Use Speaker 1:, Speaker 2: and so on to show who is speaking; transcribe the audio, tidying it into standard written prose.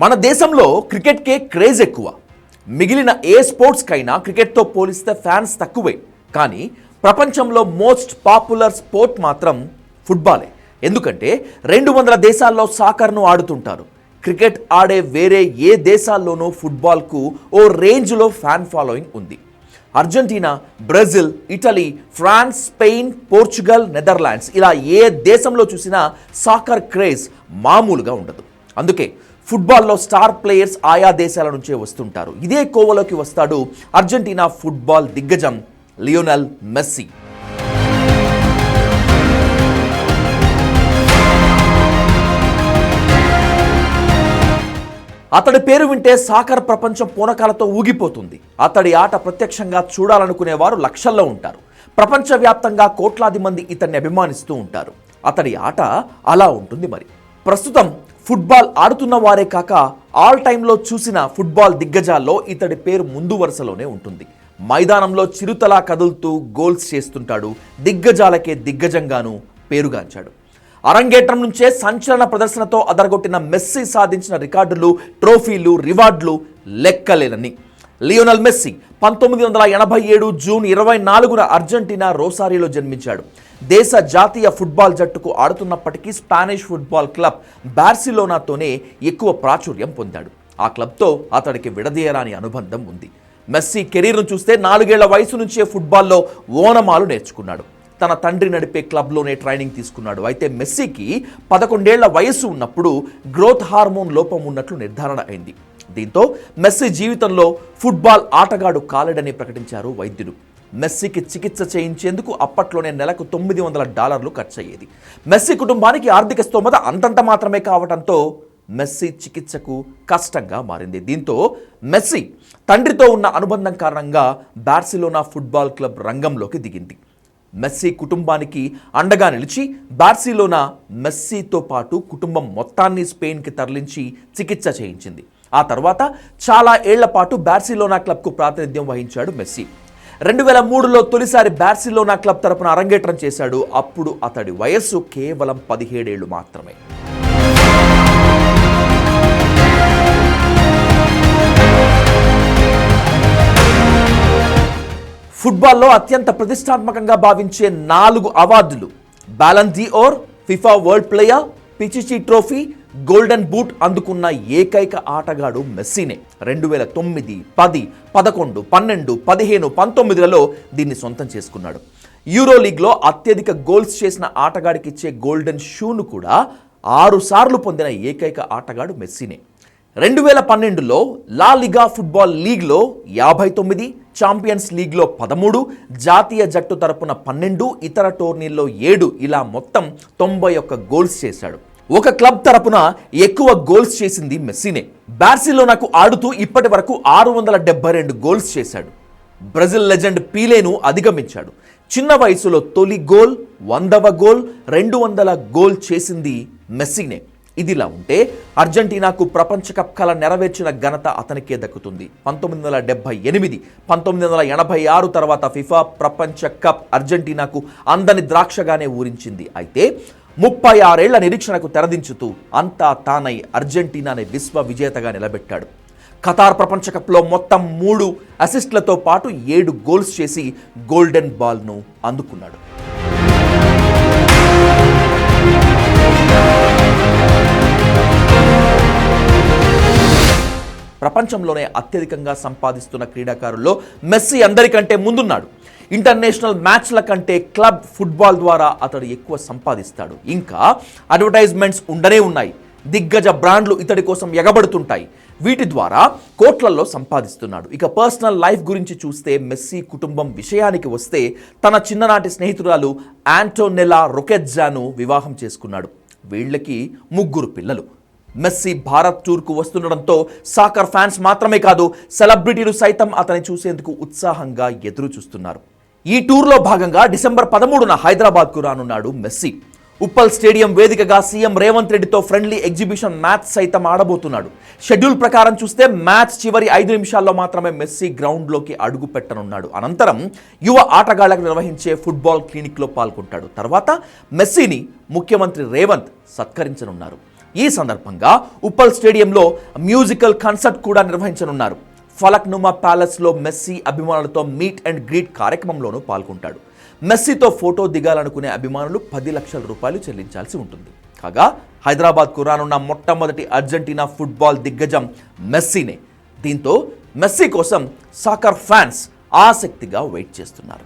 Speaker 1: మన దేశంలో క్రికెట్కే క్రేజ్ ఎక్కువ. మిగిలిన ఏ స్పోర్ట్స్కైనా క్రికెట్తో పోలిస్తే ఫ్యాన్స్ తక్కువే. కానీ ప్రపంచంలో మోస్ట్ పాపులర్ స్పోర్ట్ మాత్రం ఫుట్బాలే. ఎందుకంటే 200 దేశాల్లో సాకర్ను ఆడుతుంటారు. క్రికెట్ ఆడే వేరే ఏ దేశాల్లోనూ ఫుట్బాల్కు ఓ రేంజ్లో ఫ్యాన్ ఫాలోయింగ్ ఉంది. Argentina, Brazil, Italy, France, Spain, Portugal, Netherlands ఇలా ఏ దేశంలో చూసినా సాకర్ క్రేజ్ మామూలుగా ఉండదు. అందుకే ఫుట్బాల్లో స్టార్ ప్లేయర్స్ ఆయా దేశాల నుంచే వస్తుంటారు. ఇదే కోవలోకి వస్తాడు అర్జెంటీనా ఫుట్బాల్ దిగ్గజం లియోనెల్ మెస్సీ. అతడి పేరు వింటే సాకర్ ప్రపంచం పూనకాలతో ఊగిపోతుంది. అతడి ఆట ప్రత్యక్షంగా చూడాలనుకునేవారు లక్షల్లో ఉంటారు. ప్రపంచవ్యాప్తంగా కోట్లాది మంది ఇతన్ని అభిమానిస్తూ ఉంటారు. అతడి ఆట అలా ఉంటుంది. మరి ప్రస్తుతం ఫుట్బాల్ ఆడుతున్న వారే కాక ఆల్ టైంలో చూసిన ఫుట్బాల్ దిగ్గజాల్లో ఇతడి పేరు ముందు వరుసలోనే ఉంటుంది. మైదానంలో చిరుతలా కదులుతూ గోల్స్ చేస్తుంటాడు. దిగ్గజాలకే దిగ్గజంగాను పేరుగాంచాడు. అరంగేట్రం నుంచే సంచలన ప్రదర్శనతో అదరగొట్టిన మెస్సీ సాధించిన రికార్డులు, ట్రోఫీలు, రివార్డులు లెక్కలేనని. లియోనెల్ మెస్సీ 1987 జూన్ 24న అర్జెంటీనా రోసారియోలో జన్మించాడు. దేశ జాతీయ ఫుట్బాల్ జట్టుకు ఆడుతున్నప్పటికీ స్పానిష్ ఫుట్బాల్ క్లబ్ బార్సిలోనాతోనే ఎక్కువ ప్రాచుర్యం పొందాడు. ఆ క్లబ్తో అతడికి విడదీయరాని అనుబంధం ఉంది. మెస్సీ కెరీర్ను చూస్తే 4 ఏళ్ల వయసు నుంచే ఫుట్బాల్లో ఓనమాలు నేర్చుకున్నాడు. తన తండ్రి నడిపే క్లబ్లోనే ట్రైనింగ్ తీసుకున్నాడు. అయితే మెస్సీకి 11 ఏళ్ల వయసు ఉన్నప్పుడు గ్రోత్ హార్మోన్ లోపం ఉన్నట్లు నిర్ధారణ అయింది. దీంతో మెస్సీ జీవితంలో ఫుట్బాల్ ఆటగాడు కాలేడని ప్రకటించారు వైద్యులు. మెస్సీకి చికిత్స చేయించేందుకు అప్పట్లోనే నెలకు $900 ఖర్చయ్యేది. మెస్సీ కుటుంబానికి ఆర్థిక స్తోమత అంతంత మాత్రమే కావడంతో మెస్సీ చికిత్సకు కష్టంగా మారింది. దీంతో మెస్సీ తండ్రితో ఉన్న అనుబంధం కారణంగా బార్సిలోనా ఫుట్బాల్ క్లబ్ రంగంలోకి దిగింది. మెస్సీ కుటుంబానికి అండగా నిలిచి బార్సిలోనా మెస్సీతో పాటు కుటుంబం మొత్తాన్ని స్పెయిన్కి తరలించి చికిత్స చేయించింది. ఆ తర్వాత చాలా ఏళ్ల పాటు బార్సిలోనా క్లబ్కు ప్రాతినిధ్యం వహించాడు మెస్సీ. 2003లో తొలిసారి బార్సిలోనా క్లబ్ తరపున అరంగేట్రం చేశాడు. అప్పుడు అతడి వయస్సు కేవలం 17 ఏళ్లు మాత్రమే. ఫుట్బాల్లో అత్యంత ప్రతిష్టాత్మకంగా భావించే 4 అవార్డులు, Ballon d'Or, FIFA World Player, Pichichi Trophy, Golden Boot అందుకున్న ఏకైక ఆటగాడు మెస్సీనే. 2009, 10, 11, 12, 15, 19లలో దీన్ని సొంతం చేసుకున్నాడు. యూరో లీగ్లో అత్యధిక గోల్స్ చేసిన ఆటగాడికి ఇచ్చే గోల్డెన్ షూను కూడా 6 సార్లు పొందిన ఏకైక ఆటగాడు మెస్సీనే. 2012లో లా లిగా ఫుట్బాల్ లీగ్లో 59, ఛాంపియన్స్ లీగ్లో 13, జాతీయ జట్టు తరపున 12, ఇతర టోర్నీల్లో 7 ఇలా మొత్తం 91 గోల్స్ చేశాడు. ఒక క్లబ్ తరపున ఎక్కువ గోల్స్ చేసింది మెస్సీనే. బార్సిలోనాకు ఆడుతూ ఇప్పటి వరకు 672 గోల్స్ చేశాడు. బ్రెజిల్ లెజెండ్ పీలేను అధిగమించాడు. చిన్న వయసులో తొలి గోల్, 100వ గోల్, 200ల గోల్ చేసింది మెస్సీనే. ఇదిలా ఉంటే అర్జెంటీనాకు ప్రపంచ కప్ కల నెరవేర్చిన ఘనత అతనికే దక్కుతుంది. 1978, 1986 తర్వాత ఫిఫా ప్రపంచ కప్ అర్జెంటీనాకు అందని ద్రాక్షగానే ఊరించింది. అయితే 36 ఏళ్ల నిరీక్షణకు తెరదించుతూ అంతా తానై అర్జెంటీనాని విశ్వ విజేతగా నిలబెట్టాడు. ఖతార్ ప్రపంచ కప్లో మొత్తం 3 అసిస్టులతో పాటు 7 గోల్స్ చేసి గోల్డెన్ బాల్ను అందుకున్నాడు. ప్రపంచంలోనే అత్యధికంగా సంపాదిస్తున్న క్రీడాకారుల్లో మెస్సీ అందరికంటే ముందున్నాడు. ఇంటర్నేషనల్ మ్యాచ్ల కంటే క్లబ్ ఫుట్బాల్ ద్వారా అతడు ఎక్కువ సంపాదిస్తాడు. ఇంకా అడ్వర్టైజ్మెంట్స్ ఉండనే ఉన్నాయి. దిగ్గజ బ్రాండ్లు ఇతడి కోసం ఎగబడుతుంటాయి. వీటి ద్వారా కోట్లల్లో సంపాదిస్తున్నాడు. ఇక పర్సనల్ లైఫ్ గురించి చూస్తే మెస్సీ కుటుంబం విషయానికి వస్తే తన చిన్ననాటి స్నేహితురాలు ఆంటోనెలా రొకెట్జాను వివాహం చేసుకున్నాడు. వీళ్ళకి 3 పిల్లలు. మెస్సీ భారత్ టూర్కు వస్తుండడంతో సాకర్ ఫ్యాన్స్ మాత్రమే కాదు, సెలబ్రిటీలు సైతం అతన్ని చూసేందుకు ఉత్సాహంగా ఎదురు చూస్తున్నారు. ఈ టూర్లో భాగంగా డిసెంబర్ 13న హైదరాబాద్కు రానున్నాడు మెస్సీ. ఉప్పల్ స్టేడియం వేదికగా సీఎం రేవంత్ రెడ్డితో ఫ్రెండ్లీ ఎగ్జిబిషన్ మ్యాచ్ సైతం ఆడబోతున్నాడు. షెడ్యూల్ ప్రకారం చూస్తే మ్యాచ్ చివరి 5 నిమిషాల్లో మాత్రమే మెస్సీ గ్రౌండ్లోకి అడుగు పెట్టనున్నాడు. అనంతరం యువ ఆటగాళ్లకు నిర్వహించే ఫుట్బాల్ క్లినిక్లో పాల్గొంటాడు. తర్వాత మెస్సీని ముఖ్యమంత్రి రేవంత్ సత్కరించనున్నారు. ఈ సందర్భంగా ఉప్పల్ స్టేడియంలో మ్యూజికల్ కాన్సర్ట్ కూడా నిర్వహించనున్నారు. ఫలక్నుమా ప్యాలెస్లో మెస్సీ అభిమానులతో మీట్ అండ్ గ్రీట్ కార్యక్రమంలోనూ పాల్గొంటాడు. మెస్సీతో ఫోటో దిగాలనుకునే అభిమానులు 10 లక్షల రూపాయలు చెల్లించాల్సి ఉంటుంది. కాగా హైదరాబాద్కు రానున్న మొట్టమొదటి అర్జెంటీనా ఫుట్బాల్ దిగ్గజం మెస్సీనే. దీంతో మెస్సీ కోసం సాకర్ ఫ్యాన్స్ ఆసక్తిగా వెయిట్ చేస్తున్నారు.